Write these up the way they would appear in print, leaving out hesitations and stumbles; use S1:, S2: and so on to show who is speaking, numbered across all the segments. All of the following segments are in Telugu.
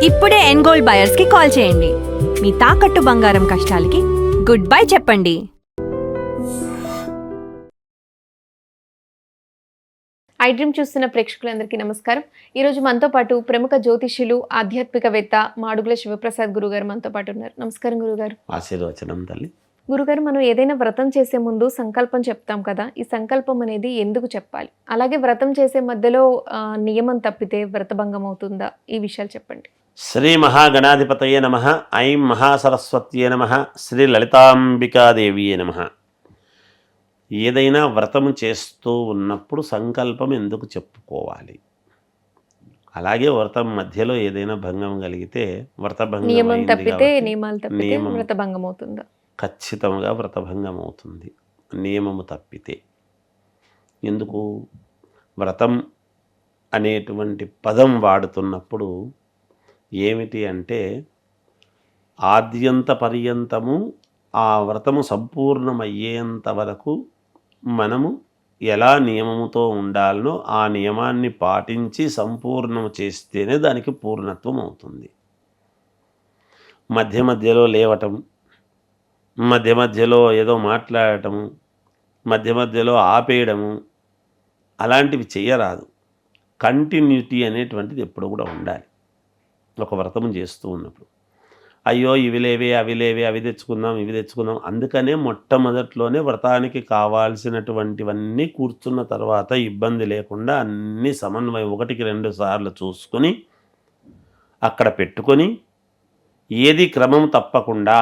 S1: ఇప్పుడే ఎన్గోల్డ్ బయర్స్ కి కాల్ చేయండి. మీ తాకట్టు బంగారం కష్టాలకి గుడ్ బై చెప్పండి.
S2: ఐ డ్రీమ్ చూస్తున్న ప్రేక్షకులందరికీ నమస్కారం. ఈరోజు మనతో పాటు ప్రముఖ జ్యోతిష్యులు, ఆధ్యాత్మికవేత్త మాడుగుల శివప్రసాద్ గురుగారు మనతో పాటు ఉన్నారు. నమస్కారం గురుగారు.
S3: ఆశీర్వచనం తల్లి.
S2: గురుగారు, మనం ఏదైనా వ్రతం చేసే ముందు సంకల్పం చెప్తాం కదా, ఈ సంకల్పం అనేది ఎందుకు చెప్పాలి? అలాగే వ్రతం చేసే మధ్యలో నియమం తప్పితే వ్రతభంగం అవుతుందా? ఈ విషయాలు చెప్పండి.
S3: శ్రీ మహాగణాధిపతయే నమః. ఐం మహాసరస్వత్యే నమః. శ్రీ లలితాంబికాదేవియే నమః. ఏదైనా వ్రతము చేస్తూ ఉన్నప్పుడు సంకల్పం ఎందుకు చెప్పుకోవాలి? అలాగే వ్రతం మధ్యలో ఏదైనా భంగం కలిగితే
S2: నియమం తప్పితే నియమాలు తప్పితే వ్రతభంగం అవుతుందా?
S3: ఖచ్చితంగా వ్రతభంగం అవుతుంది, నియమము తప్పితే. ఎందుకు? వ్రతం అనేటువంటి పదం వాడుతున్నప్పుడు ఏమిటి అంటే, ఆద్యంత పర్యంతము ఆ వ్రతము సంపూర్ణమయ్యేంత వరకు మనము ఎలా నియమముతో ఉండాలనో ఆ నియమాన్ని పాటించి సంపూర్ణము చేస్తేనే దానికి పూర్ణత్వం అవుతుంది. మధ్య మధ్యలో లేవటం, మధ్య మధ్యలో ఏదో మాట్లాడటము, మధ్య మధ్యలో ఆపేయడము, అలాంటివి చేయరాదు. కంటిన్యూటీ అనేటువంటిది ఎప్పుడు కూడా ఉండాలి. ఒక వ్రతము చేస్తూ ఉన్నప్పుడు అయ్యో ఇవి లేవే అవి లేవే, అవి తెచ్చుకుందాం ఇవి తెచ్చుకుందాం. అందుకనే మొట్టమొదట్లోనే వ్రతానికి కావాల్సినటువంటివన్నీ కూర్చున్న తర్వాత ఇబ్బంది లేకుండా అన్నీ సమన్వయం 1-2 సార్లు చూసుకొని అక్కడ పెట్టుకొని, ఏది క్రమం తప్పకుండా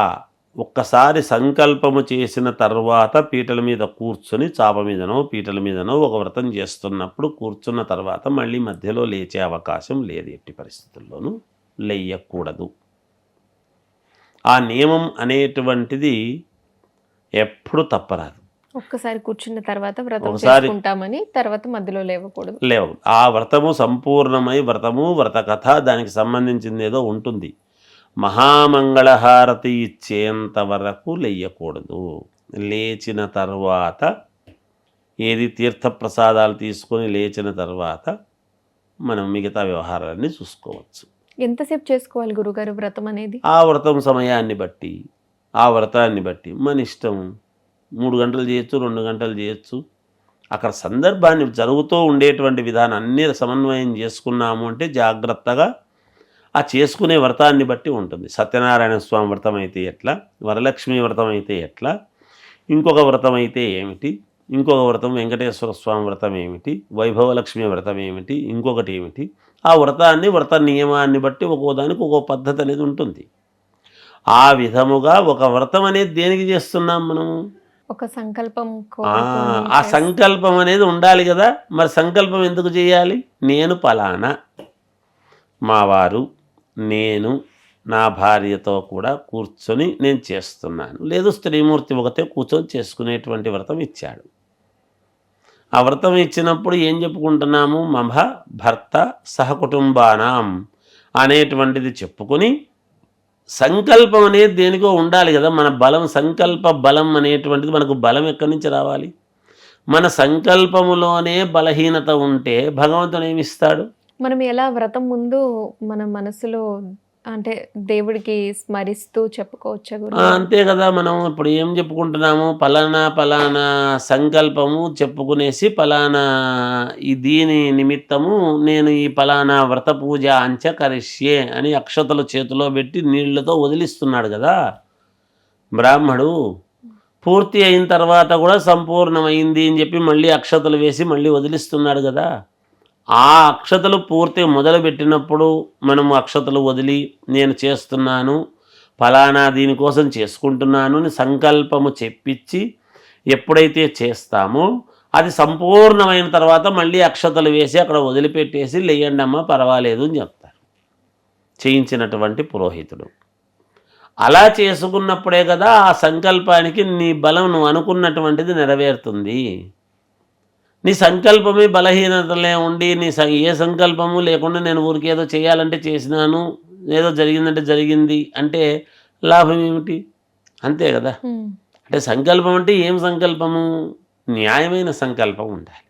S3: ఒక్కసారి సంకల్పము చేసిన తర్వాత పీటల మీద కూర్చొని, చాప మీదనో పీటల మీదనో ఒక వ్రతం చేస్తున్నప్పుడు కూర్చున్న తర్వాత మళ్ళీ మధ్యలో లేచే అవకాశం లేదు. ఎట్టి పరిస్థితుల్లోనూ లేయకూడదు. ఆ నియమం అనేటువంటిది ఎప్పుడు తప్పరాదు.
S2: ఒక్కసారి కూర్చున్న తర్వాత వ్రతం చేసుకుంటామని తర్వాత మధ్యలో లేవకూడదు.
S3: ఆ వ్రతము సంపూర్ణమై వ్రతము వ్రత కథ దానికి సంబంధించింది ఏదో ఉంటుంది. మహామంగళహారతి ఇచ్చేంత వరకు లేయకూడదు. లేచిన తర్వాత ఏది తీర్థప్రసాదాలు తీసుకొని లేచిన తర్వాత మనం మిగతా వ్యవహారాన్ని చూసుకోవచ్చు.
S2: ఎంతసేపు చేసుకోవాలి గురుగారు వ్రతం అనేది?
S3: ఆ వ్రతం సమయాన్ని బట్టి, ఆ వ్రతాన్ని బట్టి మన ఇష్టం. 3 గంటలు చేయొచ్చు, 2 గంటలు చేయొచ్చు. అక్కడ సందర్భాన్ని జరుగుతూ ఉండేటువంటి విధానం అన్నీ సమన్వయం చేసుకున్నాము అంటే జాగ్రత్తగా ఆ చేసుకునే వ్రతాన్ని బట్టి ఉంటుంది. సత్యనారాయణ స్వామి వ్రతం అయితే ఎట్లా, వరలక్ష్మి వ్రతం అయితే ఎట్లా, ఇంకొక వ్రతం అయితే ఏమిటి, ఇంకొక వ్రతం వెంకటేశ్వర స్వామి వ్రతం ఏమిటి, వైభవలక్ష్మి వ్రతం ఏమిటి, ఇంకొకటి ఏమిటి. ఆ వ్రతాన్ని వ్రత నియమాన్ని బట్టి ఒక్కోదానికి ఒక్కో పద్ధతి అనేది ఉంటుంది. ఆ విధముగా ఒక వ్రతం అనేది దేనికి చేస్తున్నాం మనము?
S2: ఒక సంకల్పం.
S3: ఆ సంకల్పం అనేది ఉండాలి కదా. మరి సంకల్పం ఎందుకు చేయాలి? నేను పలానా మావారు, నేను నా భార్యతో కూడా కూర్చొని నేను చేస్తున్నాను. లేదు స్త్రీమూర్తి ఒకతే కూర్చొని చేసుకునేటువంటి వ్రతం ఇచ్చాడు. ఆ వ్రతం ఇచ్చినప్పుడు ఏం చెప్పుకుంటున్నాము? మమ భర్త సహకుటుంబానాం అనేటువంటిది చెప్పుకొని, సంకల్పం అనేది దేనికో ఉండాలి కదా. మన బలం, సంకల్ప బలం అనేటువంటిది, మనకు బలం ఎక్కడి నుంచి రావాలి? మన సంకల్పములోనే బలహీనత ఉంటే భగవంతుడు ఏమిస్తాడు?
S2: మనం ఎలా వ్రతం ముందు మన మనసులో అంటే దేవుడికి స్మరిస్తూ చెప్పుకోవచ్చా గురు?
S3: అంతే కదా. మనం ఇప్పుడు ఏం చెప్పుకుంటున్నాము? పలానా పలానా సంకల్పము చెప్పుకునేసి పలానా ఈ దీని నిమిత్తము నేను ఈ పలానా వ్రత పూజ అంచ కరిష్యే అని అక్షతలు చేతిలో పెట్టి నీళ్లతో వదిలిస్తున్నాడు కదా బ్రాహ్మడు. పూర్తి అయిన తర్వాత కూడా సంపూర్ణమైంది అని చెప్పి మళ్ళీ అక్షతలు వేసి మళ్ళీ వదిలిస్తున్నాడు కదా. ఆ అక్షతలు పూర్తి మొదలుపెట్టినప్పుడు మనము అక్షతలు వదిలి నేను చేస్తున్నాను ఫలానా దీనికోసం చేసుకుంటున్నాను అని సంకల్పము చెప్పించి ఎప్పుడైతే చేస్తామో అది సంపూర్ణమైన తర్వాత మళ్ళీ అక్షతలు వేసి అక్కడ వదిలిపెట్టేసి లేయండి అమ్మ పర్వాలేదు అని చెప్తారు చేయించినటువంటి పురోహితుడు. అలా చేసుకున్నప్పుడే కదా ఆ సంకల్పానికి నీ బలం నువ్వు అనుకున్నటువంటిది నెరవేరుతుంది. నీ సంకల్పమే బలహీనతలే ఉండి ఏ సంకల్పము లేకుండా నేను ఊరికి ఏదో చేయాలంటే చేసినాను, ఏదో జరిగిందంటే జరిగింది అంటే లాభం ఏమిటి? అంతే కదా. అంటే సంకల్పం అంటే ఏం సంకల్పము? న్యాయమైన సంకల్పం ఉండాలి.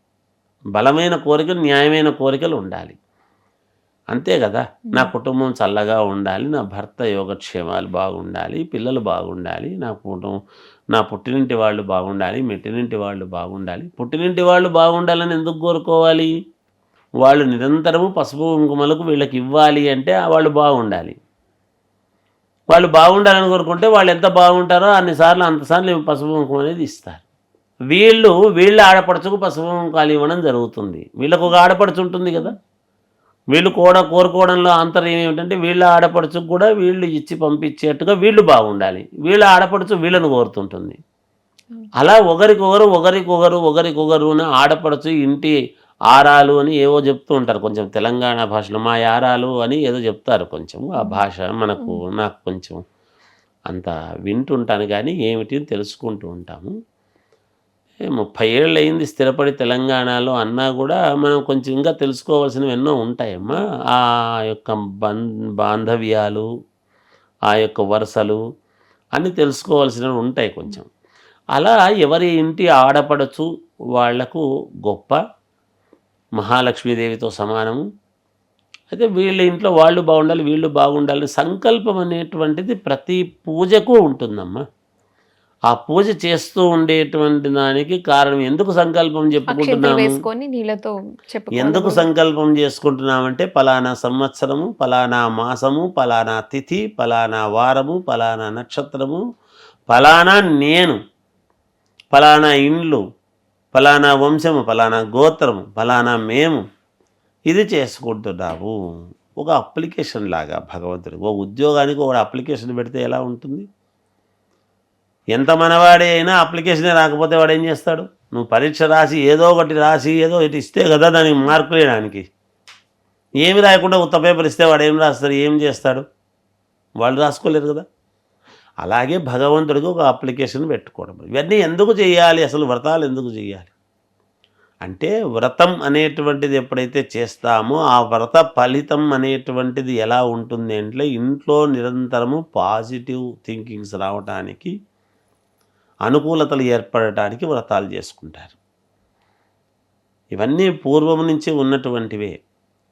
S3: బలమైన కోరికలు, న్యాయమైన కోరికలు ఉండాలి. అంతే కదా. నా కుటుంబం చల్లగా ఉండాలి, నా భర్త యోగక్షేమాలు బాగుండాలి, పిల్లలు బాగుండాలి, నా పుట్టినింటి వాళ్ళు బాగుండాలి, మెట్టినింటి వాళ్ళు బాగుండాలి. పుట్టినింటి వాళ్ళు బాగుండాలని ఎందుకు కోరుకోవాలి? వాళ్ళు నిరంతరము పసుపు కుంకుమలకు వీళ్ళకి ఇవ్వాలి అంటే వాళ్ళు బాగుండాలి. వాళ్ళు బాగుండాలని కోరుకుంటే వాళ్ళు ఎంత బాగుంటారో అంతసార్లు పసుపు కుంకుమ అనేది ఇస్తారు. వీళ్ళ ఆడపడుచుకు పసుపు కుంకాలు ఇవ్వడం జరుగుతుంది. వీళ్ళకు ఒక ఆడపడుచు ఉంటుంది కదా. వీళ్ళు కూడా కోరుకోవడంలో అంతరం ఏమిటంటే వీళ్ళ ఆడపడుచుకు కూడా వీళ్ళు ఇచ్చి పంపించేట్టుగా వీళ్ళు బాగుండాలి, వీళ్ళ ఆడపడుచు వీళ్ళను కోరుతుంటుంది. అలా ఒకరికొకరు అని ఆడపడుచు ఇంటి ఆరాలు అని ఏవో చెప్తూ ఉంటారు. కొంచెం తెలంగాణ భాషలో మా యారాలు అని ఏదో చెప్తారు. కొంచెం ఆ భాష నాకు కొంచెం అంత వింటుంటాను కానీ ఏమిటి తెలుసుకుంటూ ఉంటాము. 30 ఏళ్ళు అయింది స్థిరపడి తెలంగాణలో అన్నా కూడా మనం కొంచెం ఇంకా తెలుసుకోవాల్సినవి ఎన్నో ఉంటాయమ్మా. ఆ యొక్క బాంధవ్యాలు, ఆ యొక్క వరుసలు అన్నీ తెలుసుకోవాల్సినవి ఉంటాయి కొంచెం. అలా ఎవరి ఇంటి ఆడపడచ్చు వాళ్లకు గొప్ప మహాలక్ష్మీదేవితో సమానము. అయితే వీళ్ళ ఇంట్లో వాళ్ళు బాగుండాలి, వీళ్ళు బాగుండాలి. సంకల్పం అనేటువంటిది ప్రతి పూజకు ఉంటుందమ్మా. ఆ పూజ చేస్తూ ఉండేటువంటి దానికి కారణం ఎందుకు సంకల్పం చెప్పుకుంటున్నాము, ఎందుకు సంకల్పం చేసుకుంటున్నామంటే పలానా సంవత్సరము, పలానా మాసము, పలానా తిథి, పలానా వారము, పలానా నక్షత్రము, పలానా నేను, పలానా ఇండ్లు, పలానా వంశము, పలానా గోత్రము, పలానా మేము ఇది చేసుకుంటున్నాము. ఒక అప్లికేషన్ లాగా భగవంతుడికి. ఒక ఉద్యోగానికి ఒక అప్లికేషన్ పెడితే ఎలా ఉంటుంది? ఎంత మనవాడే అయినా అప్లికేషనే రాకపోతే వాడు ఏం చేస్తాడు? నువ్వు పరీక్ష రాసి ఏదో ఒకటి ఇస్తే కదా దానికి మార్కులు వేయడానికి. ఏమి రాయకుండా ఉత్త పేపర్ ఇస్తే వాడు ఏం రాస్తాడు, ఏం చేస్తాడు? వాళ్ళు రాసుకోలేరు కదా. అలాగే భగవంతుడికి ఒక అప్లికేషన్ పెట్టుకోవడం. ఇవన్నీ ఎందుకు చేయాలి? అసలు వ్రతాలు ఎందుకు చేయాలి అంటే, వ్రతం అనేటువంటిది ఎప్పుడైతే చేస్తామో ఆ వ్రత ఫలితం అనేటువంటిది ఎలా ఉంటుంది అంటే, ఇంట్లో నిరంతరము పాజిటివ్ థింకింగ్స్ రావటానికి, అనుకూలతలు ఏర్పడటానికి వ్రతాలు చేసుకుంటారు. ఇవన్నీ పూర్వం నుంచి ఉన్నటువంటివే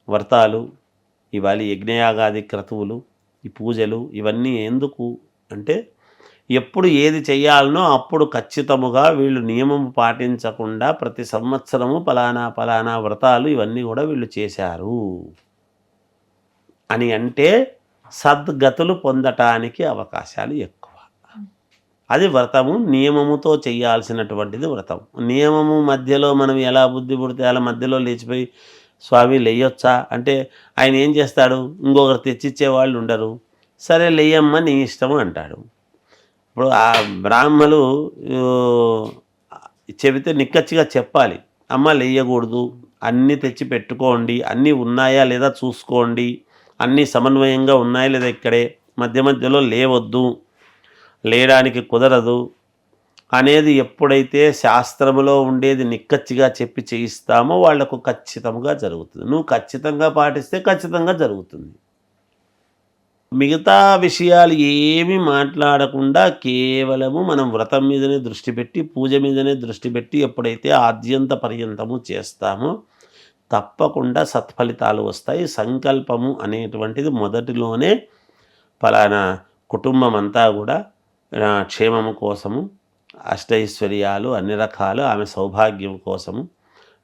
S3: వ్రతాలు. ఇవాళ యజ్ఞయాగాది క్రతువులు, ఈ పూజలు ఇవన్నీ ఎందుకు అంటే, ఎప్పుడు ఏది చేయాలనో అప్పుడు ఖచ్చితముగా వీళ్ళు నియమం పాటించకుండా ప్రతి సంవత్సరము పలానా వ్రతాలు ఇవన్నీ కూడా వీళ్ళు చేశారు అని అంటే సద్గతులు పొందటానికి అవకాశాలు ఎక్కువ. అది వ్రతము. నియమముతో చేయాల్సినటువంటిది వ్రతం. నియమము మధ్యలో మనం ఎలా బుద్ధి పుడితే అలా మధ్యలో లేచిపోయి స్వామి లేయొచ్చా అంటే ఆయన ఏం చేస్తాడు? ఇంకొకరు తెచ్చిచ్చే వాళ్ళు ఉండరు. సరే లేయమ్మ నీ ఇష్టము అంటాడు. ఇప్పుడు ఆ బ్రాహ్మలు చెబితే నిక్కచ్చిగా చెప్పాలి, అమ్మ లేయకూడదు, అన్నీ తెచ్చి పెట్టుకోండి, అన్నీ ఉన్నాయా లేదా చూసుకోండి, అన్నీ సమన్వయంగా ఉన్నాయా లేదా, ఇక్కడే మధ్యలో లేవద్దు, లేయడానికి కుదరదు అనేది ఎప్పుడైతే శాస్త్రములో ఉండేది నిక్కచ్చిగా చెప్పి చేయిస్తామో వాళ్లకు ఖచ్చితంగా జరుగుతుంది. నువ్వు ఖచ్చితంగా పాటిస్తే ఖచ్చితంగా జరుగుతుంది. మిగతా విషయాలు ఏమీ మాట్లాడకుండా కేవలము మనం వ్రతం మీదనే దృష్టి పెట్టి, పూజ మీదనే దృష్టి పెట్టి ఎప్పుడైతే ఆద్యంత పర్యంతము చేస్తామో తప్పకుండా సత్ఫలితాలు వస్తాయి. సంకల్పము అనేటువంటిది మొదటిలోనే ఫలానా కుటుంబం అంతా కూడా క్షేమము కోసము, అష్టైశ్వర్యాలు అన్ని రకాలు, ఆమె సౌభాగ్యం కోసము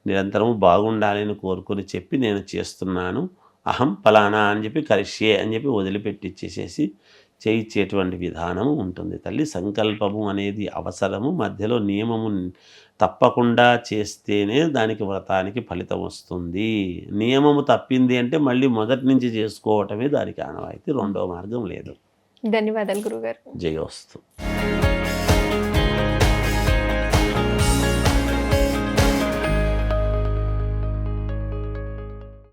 S3: నిరంతరము బాగుండాలని కోరుకొని చెప్పి నేను చేస్తున్నాను, అహం ఫలానా అని చెప్పి కరిష్యే అని చెప్పి వదిలిపెట్టిచ్చేసేసి చేయించేటువంటి విధానము ఉంటుంది తల్లి. సంకల్పము అనేది అవసరము. మధ్యలో నియమము తప్పకుండా చేస్తేనే దానికి వ్రతానికి ఫలితం వస్తుంది. నియమము తప్పింది అంటే మళ్ళీ మొదటి నుంచి చేసుకోవటమే దానికి ఆనవాయితీ. రెండో మార్గం లేదు.
S2: ధన్యవాదాలు గురుగారు.
S3: జయోస్తు.